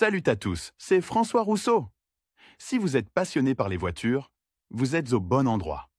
Salut à tous, c'est François Rousseau. Si vous êtes passionné par les voitures, vous êtes au bon endroit.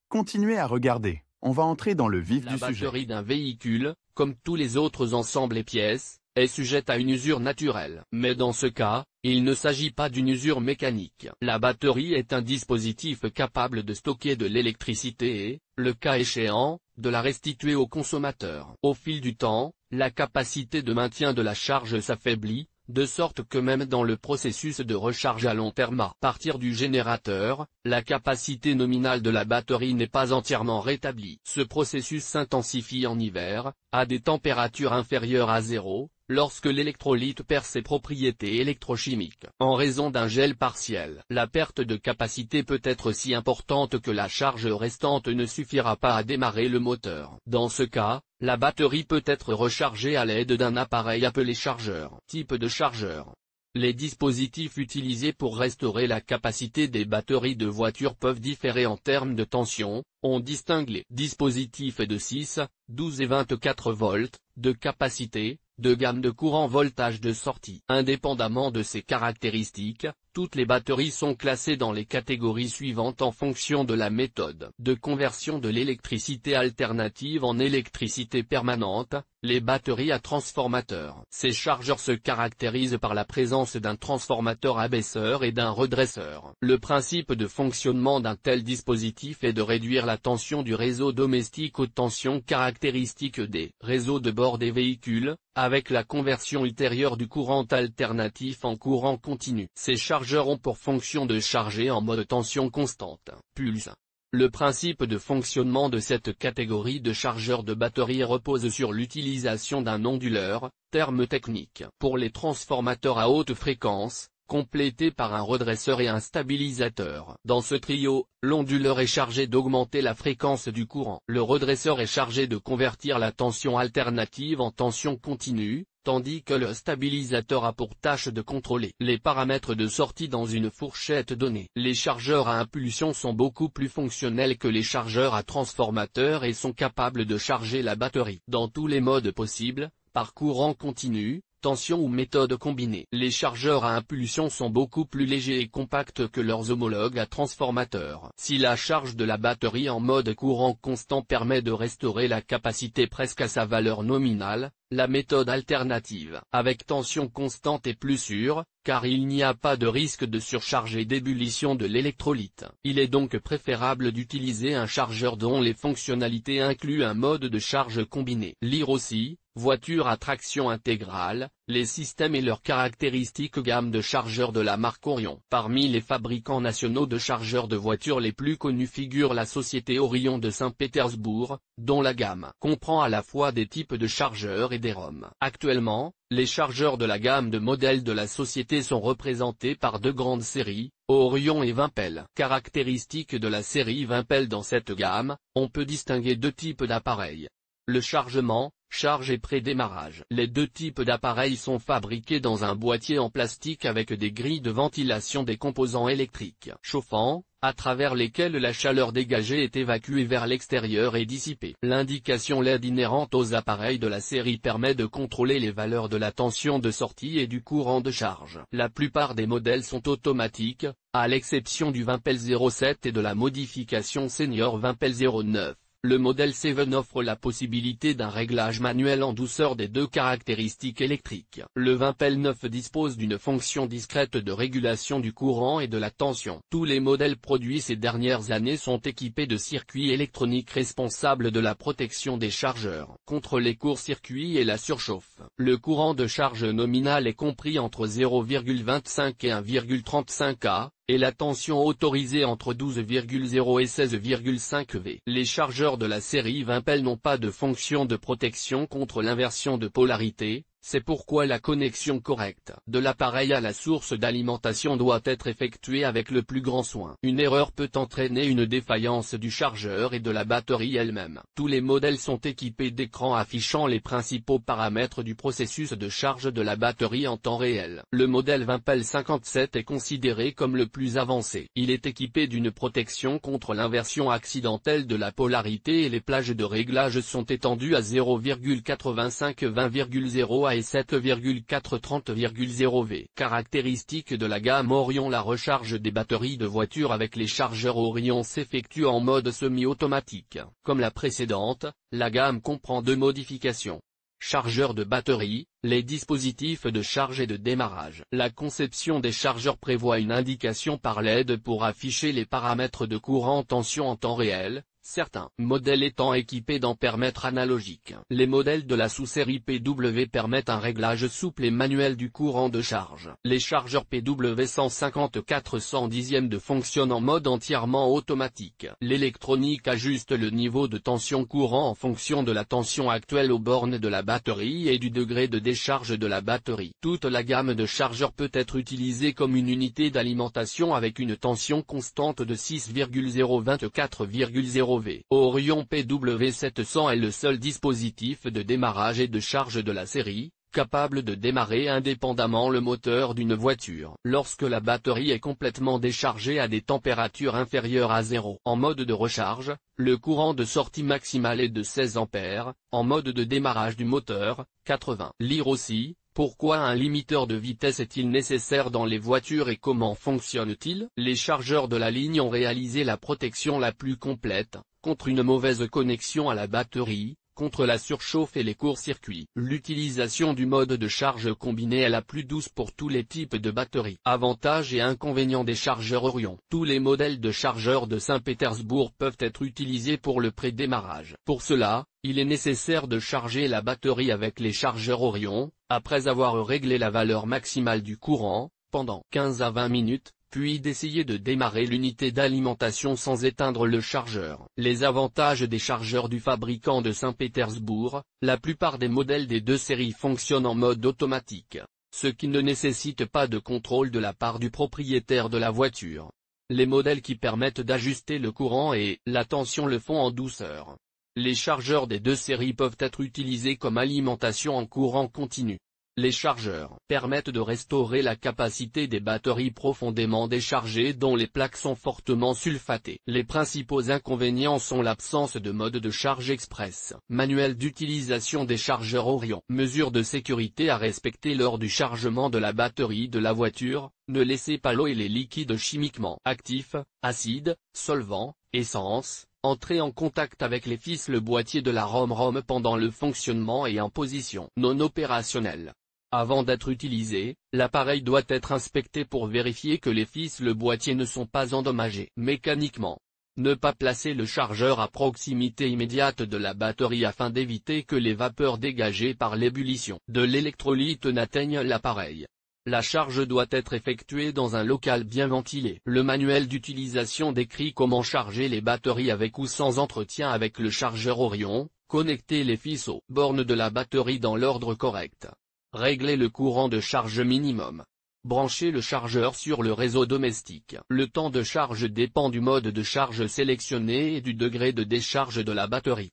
Continuez à regarder, on va entrer dans le vif du sujet. La batterie d'un véhicule, comme tous les autres ensembles et pièces, est sujette à une usure naturelle. Mais dans ce cas, il ne s'agit pas d'une usure mécanique. La batterie est un dispositif capable de stocker de l'électricité et, le cas échéant, de la restituer au consommateur. Au fil du temps, la capacité de maintien de la charge s'affaiblit, de sorte que même dans le processus de recharge à long terme à partir du générateur, la capacité nominale de la batterie n'est pas entièrement rétablie. Ce processus s'intensifie en hiver, à des températures inférieures à zéro, lorsque l'électrolyte perd ses propriétés électrochimiques. En raison d'un gel partiel, la perte de capacité peut être si importante que la charge restante ne suffira pas à démarrer le moteur. Dans ce cas, la batterie peut être rechargée à l'aide d'un appareil appelé chargeur. Type de chargeur. Les dispositifs utilisés pour restaurer la capacité des batteries de voitures peuvent différer en termes de tension. On distingue les dispositifs de 6, 12 et 24 volts, de capacité, de gamme de courant voltage de sortie. Indépendamment de ces caractéristiques, toutes les batteries sont classées dans les catégories suivantes en fonction de la méthode de conversion de l'électricité alternative en électricité permanente, les batteries à transformateur. Ces chargeurs se caractérisent par la présence d'un transformateur abaisseur et d'un redresseur. Le principe de fonctionnement d'un tel dispositif est de réduire la tension du réseau domestique aux tensions caractéristiques des réseaux de bord des véhicules, avec la conversion ultérieure du courant alternatif en courant continu. Ces chargeurs ont pour fonction de charger en mode tension constante, pulse. Le principe de fonctionnement de cette catégorie de chargeurs de batterie repose sur l'utilisation d'un onduleur, terme technique pour les transformateurs à haute fréquence, complété par un redresseur et un stabilisateur. Dans ce trio, l'onduleur est chargé d'augmenter la fréquence du courant. Le redresseur est chargé de convertir la tension alternative en tension continue, tandis que le stabilisateur a pour tâche de contrôler les paramètres de sortie dans une fourchette donnée. Les chargeurs à impulsion sont beaucoup plus fonctionnels que les chargeurs à transformateur et sont capables de charger la batterie dans tous les modes possibles, par courant continu, tension ou méthode combinée. Les chargeurs à impulsion sont beaucoup plus légers et compacts que leurs homologues à transformateur. Si la charge de la batterie en mode courant constant permet de restaurer la capacité presque à sa valeur nominale, la méthode alternative avec tension constante est plus sûre, car il n'y a pas de risque de surcharge et d'ébullition de l'électrolyte. Il est donc préférable d'utiliser un chargeur dont les fonctionnalités incluent un mode de charge combiné. Lire aussi, voiture à traction intégrale, les systèmes et leurs caractéristiques. Gamme de chargeurs de la marque Orion. Parmi les fabricants nationaux de chargeurs de voitures les plus connus figure la société Orion de Saint-Pétersbourg, dont la gamme comprend à la fois des types de chargeurs et des ROM. Actuellement, les chargeurs de la gamme de modèles de la société sont représentés par deux grandes séries, Orion et Wimpel. Caractéristiques de la série Wimpel. Dans cette gamme, on peut distinguer deux types d'appareils. Le chargement, charge et pré-démarrage. Les deux types d'appareils sont fabriqués dans un boîtier en plastique avec des grilles de ventilation des composants électriques chauffants, à travers lesquels la chaleur dégagée est évacuée vers l'extérieur et dissipée. L'indication LED inhérente aux appareils de la série permet de contrôler les valeurs de la tension de sortie et du courant de charge. La plupart des modèles sont automatiques, à l'exception du Wimpel 07 et de la modification senior Wimpel 09. Le modèle 7 offre la possibilité d'un réglage manuel en douceur des deux caractéristiques électriques. Le Wimpel 9 dispose d'une fonction discrète de régulation du courant et de la tension. Tous les modèles produits ces dernières années sont équipés de circuits électroniques responsables de la protection des chargeurs contre les courts-circuits et la surchauffe. Le courant de charge nominal est compris entre 0,25 et 1,35 A, et la tension autorisée entre 12,0 et 16,5 V. Les chargeurs de la série Wimpel n'ont pas de fonction de protection contre l'inversion de polarité, c'est pourquoi la connexion correcte de l'appareil à la source d'alimentation doit être effectuée avec le plus grand soin. Une erreur peut entraîner une défaillance du chargeur et de la batterie elle-même. Tous les modèles sont équipés d'écrans affichant les principaux paramètres du processus de charge de la batterie en temps réel. Le modèle Wimpel 57 est considéré comme le plus avancé. Il est équipé d'une protection contre l'inversion accidentelle de la polarité et les plages de réglage sont étendues à 0,85 20,0 3 et 7,430,0V. Caractéristique de la gamme Orion: la recharge des batteries de voitures avec les chargeurs Orion s'effectue en mode semi-automatique. Comme la précédente, la gamme comprend deux modifications. Chargeur de batterie, les dispositifs de charge et de démarrage. La conception des chargeurs prévoit une indication par LED pour afficher les paramètres de courant-tension en temps réel, certains modèles étant équipés d'ampèremètres analogiques. Les modèles de la sous-série PW permettent un réglage souple et manuel du courant de charge. Les chargeurs PW 154/110 fonctionnent en mode entièrement automatique. L'électronique ajuste le niveau de tension courant en fonction de la tension actuelle aux bornes de la batterie et du degré de décharge de la batterie. Toute la gamme de chargeurs peut être utilisée comme une unité d'alimentation avec une tension constante de 6,024,0V. Orion PW700 est le seul dispositif de démarrage et de charge de la série, capable de démarrer indépendamment le moteur d'une voiture lorsque la batterie est complètement déchargée à des températures inférieures à 0. En mode de recharge, le courant de sortie maximal est de 16 ampères, en mode de démarrage du moteur, 80. Lire aussi: pourquoi un limiteur de vitesse est-il nécessaire dans les voitures et comment fonctionne-t-il? Les chargeurs de la ligne ont réalisé la protection la plus complète, contre une mauvaise connexion à la batterie, contre la surchauffe et les courts-circuits. L'utilisation du mode de charge combiné est la plus douce pour tous les types de batteries. Avantages et inconvénients des chargeurs Orion. Tous les modèles de chargeurs de Saint-Pétersbourg peuvent être utilisés pour le pré-démarrage. Pour cela, il est nécessaire de charger la batterie avec les chargeurs Orion, après avoir réglé la valeur maximale du courant, pendant 15 à 20 minutes, puis d'essayer de démarrer l'unité d'alimentation sans éteindre le chargeur. Les avantages des chargeurs du fabricant de Saint-Pétersbourg: la plupart des modèles des deux séries fonctionnent en mode automatique, ce qui ne nécessite pas de contrôle de la part du propriétaire de la voiture. Les modèles qui permettent d'ajuster le courant et la tension le font en douceur. Les chargeurs des deux séries peuvent être utilisés comme alimentation en courant continu. Les chargeurs permettent de restaurer la capacité des batteries profondément déchargées dont les plaques sont fortement sulfatées. Les principaux inconvénients sont l'absence de mode de charge express. Manuel d'utilisation des chargeurs Orion. Mesures de sécurité à respecter lors du chargement de la batterie de la voiture: ne laissez pas l'eau et les liquides chimiquement actifs, acides, solvants, essence, entrer en contact avec les fils le boîtier de la ROM pendant le fonctionnement et en position non opérationnelle. Avant d'être utilisé, l'appareil doit être inspecté pour vérifier que les fils le boîtier ne sont pas endommagés mécaniquement. Ne pas placer le chargeur à proximité immédiate de la batterie afin d'éviter que les vapeurs dégagées par l'ébullition de l'électrolyte n'atteignent l'appareil. La charge doit être effectuée dans un local bien ventilé. Le manuel d'utilisation décrit comment charger les batteries avec ou sans entretien avec le chargeur Orion. Connecter les fils aux bornes de la batterie dans l'ordre correct. Régler le courant de charge minimum. Brancher le chargeur sur le réseau domestique. Le temps de charge dépend du mode de charge sélectionné et du degré de décharge de la batterie.